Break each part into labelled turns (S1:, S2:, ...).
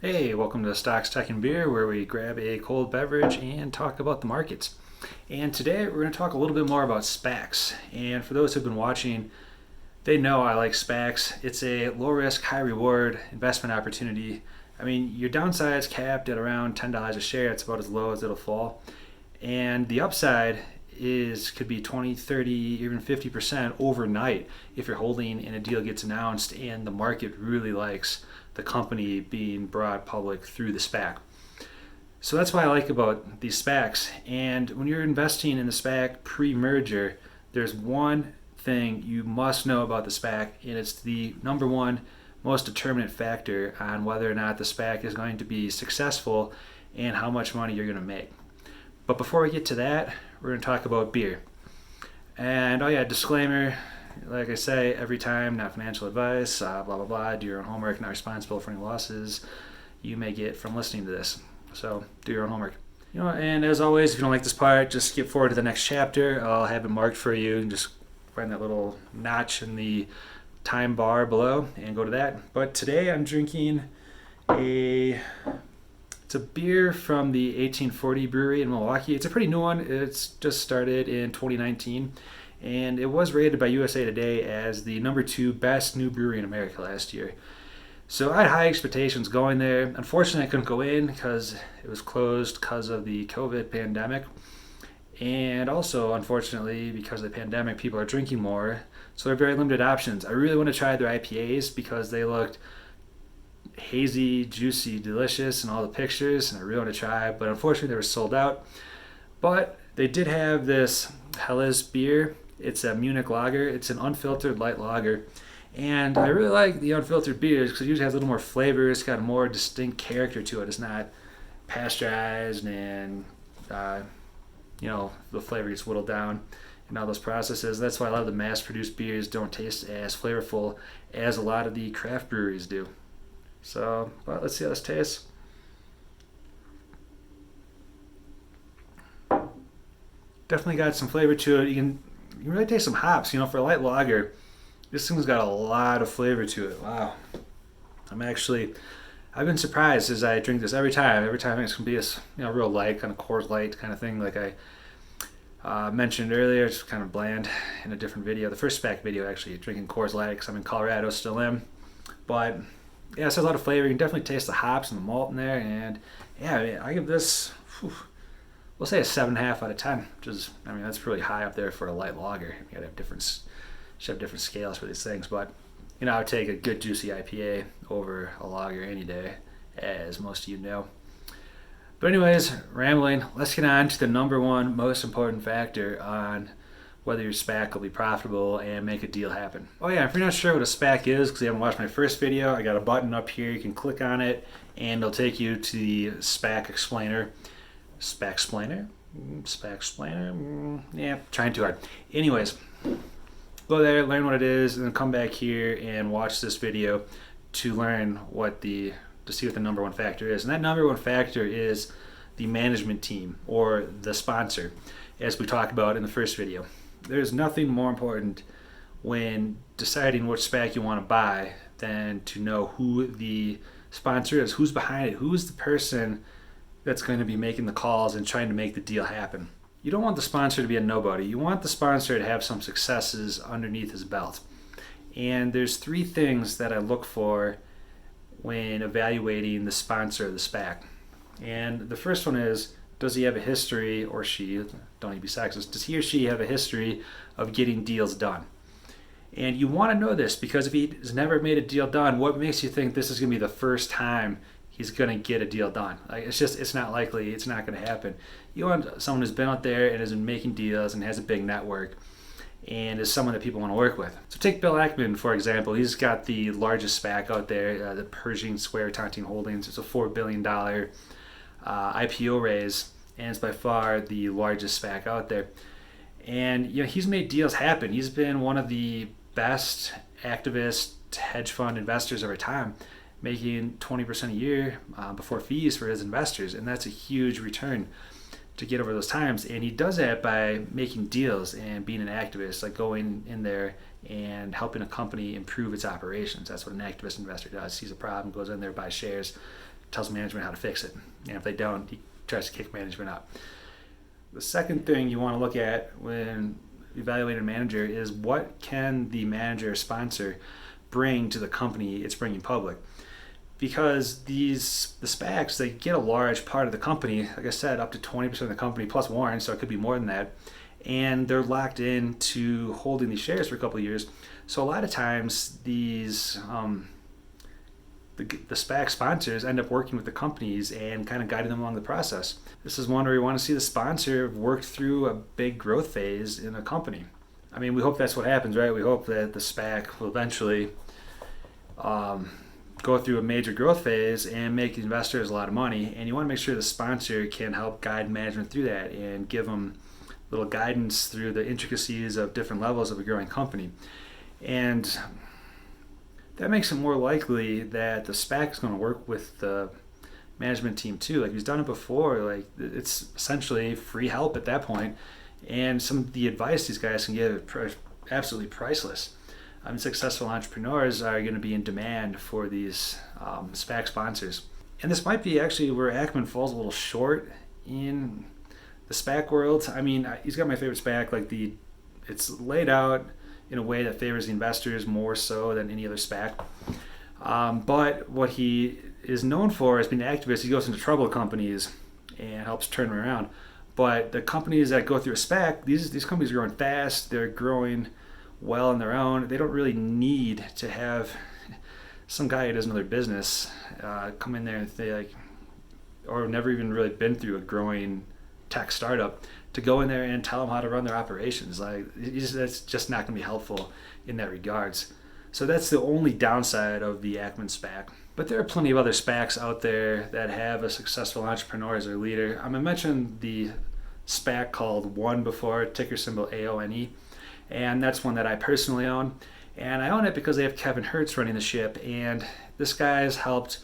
S1: Hey, welcome to Stocks, Tech, and Beer, where we grab a cold beverage and talk about the markets. And today we're going to talk a little bit more about SPACs. And for those who've been watching, they know I like SPACs. It's a low risk, high reward investment opportunity. I mean, your downside's capped at around $10 a share. It's about as low as it'll fall. And the upside could be 20, 30, even 50% overnight if you're holding and a deal gets announced and the market really likes the company being brought public through the SPAC. So that's what I like about these SPACs. And when you're investing in the SPAC pre-merger, there's one thing you must know about the SPAC, and it's the number one most determinant factor on whether or not the SPAC is going to be successful and how much money you're going to make. But before we get to that, we're going to talk about beer. And disclaimer, like I say every time, not financial advice, blah, blah, blah, do your own homework, not responsible for any losses you may get from listening to this. So do your own homework. And as always, if you don't like this part, just skip forward to the next chapter. I'll have it marked for you and just find that little notch in the time bar below and go to that. But today I'm drinking it's a beer from the 1840 brewery in Milwaukee. It's a pretty new one. It's just started in 2019. And it was rated by USA Today as the number 2 best new brewery in America last year. So I had high expectations going there. Unfortunately, I couldn't go in because it was closed because of the COVID pandemic. And also, unfortunately, because of the pandemic, people are drinking more. So there are very limited options. I really want to try their IPAs because they looked hazy, juicy, delicious in all the pictures. And I really want to try, but unfortunately, they were sold out. But they did have this Helles beer. It's a Munich lager. It's an unfiltered light lager. And I really like the unfiltered beers because it usually has a little more flavor. It's got a more distinct character to it. It's not pasteurized and, the flavor gets whittled down in all those processes. That's why a lot of the mass-produced beers don't taste as flavorful as a lot of the craft breweries do. So, let's see how this tastes. Definitely got some flavor to it. You can really taste some hops. For a light lager, this thing's got a lot of flavor to it. Wow. I've been surprised as I drink this every time. Every time it's going to be a real light, kind of Coors Light kind of thing, like I mentioned earlier. It's kind of bland in a different video. The first SPAC video, actually, drinking Coors Light because I'm in Colorado, still am. But, yeah, it's a lot of flavor. You can definitely taste the hops and the malt in there. And, yeah, I give this... we'll say a 7.5 out of 10, which is, that's really high up there for a light lager. You gotta have different scales for these things, but I would take a good juicy IPA over a lager any day, as most of you know. But anyways, rambling. Let's get on to the number one most important factor on whether your SPAC will be profitable and make a deal happen. Oh yeah, if you're not sure what a SPAC is, because you haven't watched my first video, I got a button up here. You can click on it, and it'll take you to the SPAC explainer. Yeah, trying too hard. Anyways, go there, learn what it is, and then come back here and watch this video to learn to see what the number one factor is. And that number one factor is the management team or the sponsor, as we talked about in the first video. There's nothing more important when deciding which SPAC you want to buy than to know who the sponsor is, who's behind it, who's the person that's going to be making the calls and trying to make the deal happen. You don't want the sponsor to be a nobody. You want the sponsor to have some successes underneath his belt. And there's 3 things that I look for when evaluating the sponsor of the SPAC. And the first one is, does he have a history, or she, don't need to be sexist, does he or she have a history of getting deals done? And you want to know this because if he has never made a deal done, what makes you think this is going to be the first time he's going to get a deal done? It's not likely. It's not going to happen. You want someone who's been out there and has been making deals and has a big network and is someone that people want to work with. So take Bill Ackman, for example. He's got the largest SPAC out there, the Pershing Square Tontine Holdings. It's a $4 billion IPO raise, and it's by far the largest SPAC out there. And he's made deals happen. He's been one of the best activist hedge fund investors of our time, making 20% a year before fees for his investors, and that's a huge return to get over those times. And he does that by making deals and being an activist, like going in there and helping a company improve its operations. That's what an activist investor does. Sees a problem, goes in there, buys shares, tells management how to fix it. And if they don't, he tries to kick management out. The second thing you want to look at when evaluating a manager is what can the manager or sponsor bring to the company it's bringing public. Because the SPACs, they get a large part of the company, like I said, up to 20% of the company plus warrants, so it could be more than that. And they're locked into holding these shares for a couple of years. So a lot of times these the SPAC sponsors end up working with the companies and kind of guiding them along the process. This is one where you want to see the sponsor work through a big growth phase in a company. I mean, we hope that's what happens, right? We hope that the SPAC will eventually go through a major growth phase and make the investors a lot of money. And you want to make sure the sponsor can help guide management through that and give them little guidance through the intricacies of different levels of a growing company. And that makes it more likely that the SPAC is going to work with the management team too. Like, he's done it before. Like, it's essentially free help at that point. And some of the advice these guys can give is absolutely priceless. Successful entrepreneurs are going to be in demand for these SPAC sponsors. And this might be actually where Ackman falls a little short in the SPAC world. I mean, he's got my favorite SPAC. Like, it's laid out in a way that favors the investors more so than any other SPAC. But what he is known for as being an activist, he goes into troubled companies and helps turn them around. But the companies that go through a SPAC, these companies are growing fast. They're growing well on their own. They don't really need to have some guy who doesn't know their business come in there and say, like, or never even really been through a growing tech startup, to go in there and tell them how to run their operations. Like, that's just not going to be helpful in that regards. So that's the only downside of the Ackman SPAC. But there are plenty of other SPACs out there that have a successful entrepreneur as their leader. I'm going to mention the SPAC called One before, ticker symbol AONE. And that's one that I personally own. And I own it because they have Kevin Hertz running the ship. And this guy has helped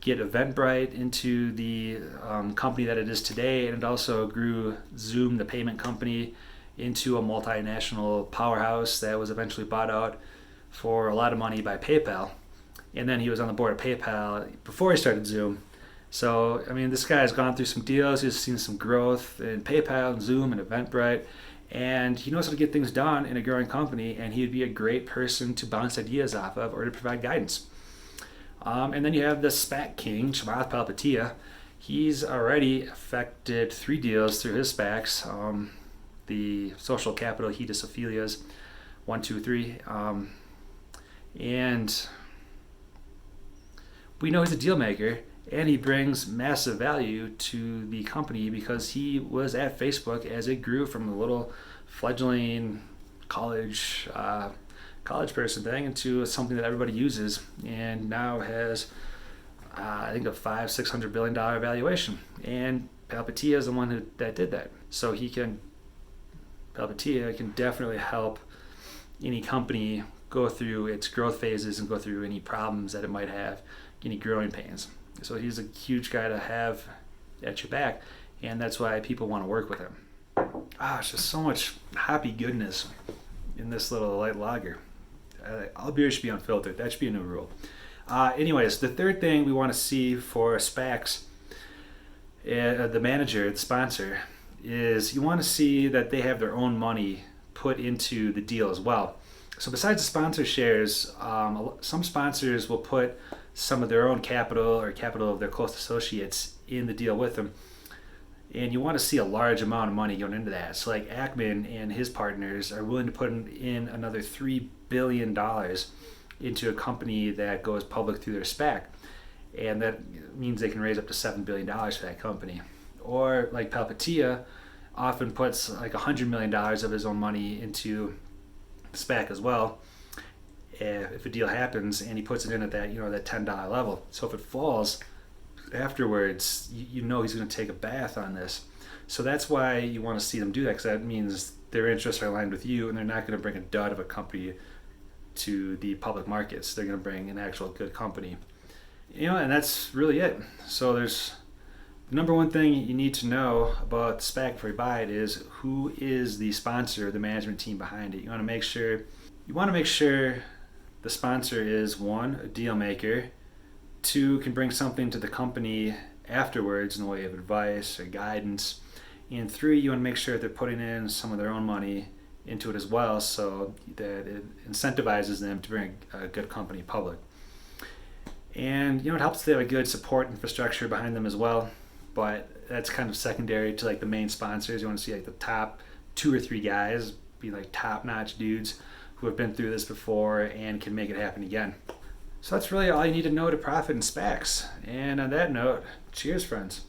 S1: get Eventbrite into the company that it is today. And it also grew Zoom, the payment company, into a multinational powerhouse that was eventually bought out for a lot of money by PayPal. And then he was on the board of PayPal before he started Zoom. So, I mean, this guy has gone through some deals. He's seen some growth in PayPal and Zoom and Eventbrite. And he knows how to get things done in a growing company, and he would be a great person to bounce ideas off of or to provide guidance. And then you have the SPAC king, Chamath Palihapitiya. He's already effected 3 deals through his SPACs. The Social Capital Hedosophilias, 1, 2, 3. And we know he's a deal maker, and he brings massive value to the company because he was at Facebook as it grew from a little fledgling college person thing into something that everybody uses, and now has I think a $500-600 billion valuation. And Palihapitiya is the one that did that. So Palihapitiya can definitely help any company go through its growth phases and go through any problems that it might have, any growing pains. So he's a huge guy to have at your back, and that's why people want to work with him. It's just so much happy goodness in this little light lager. All beer should be unfiltered. That should be a new rule. Anyways, the third thing we want to see for SPACs, the manager, the sponsor, is you want to see that they have their own money put into the deal as well. So besides the sponsor shares, some sponsors will put some of their own capital or capital of their close associates in the deal with them. And you want to see a large amount of money going into that. So like Ackman and his partners are willing to put in another $3 billion into a company that goes public through their SPAC. And that means they can raise up to $7 billion for that company. Or like Palihapitiya often puts like $100 million of his own money into the SPAC as well, if a deal happens, and he puts it in at that that $10 level. So if it falls afterwards, you know he's going to take a bath on this. So that's why you want to see them do that, because that means their interests are aligned with you, and they're not going to bring a dud of a company to the public markets. They're going to bring an actual good company. And that's really it. So there's the number one thing you need to know about SPAC before you buy it is who is the sponsor, the management team behind it. You want to make sure the sponsor is 1, a deal maker, 2 can bring something to the company afterwards in the way of advice or guidance. And 3, you want to make sure they're putting in some of their own money into it as well, so that it incentivizes them to bring a good company public. And it helps if they have a good support infrastructure behind them as well, but that's kind of secondary to like the main sponsors. You want to see like the top 2 or 3 guys be like top-notch dudes who have been through this before and can make it happen again. So that's really all you need to know to profit in SPACs. And on that note, cheers, friends.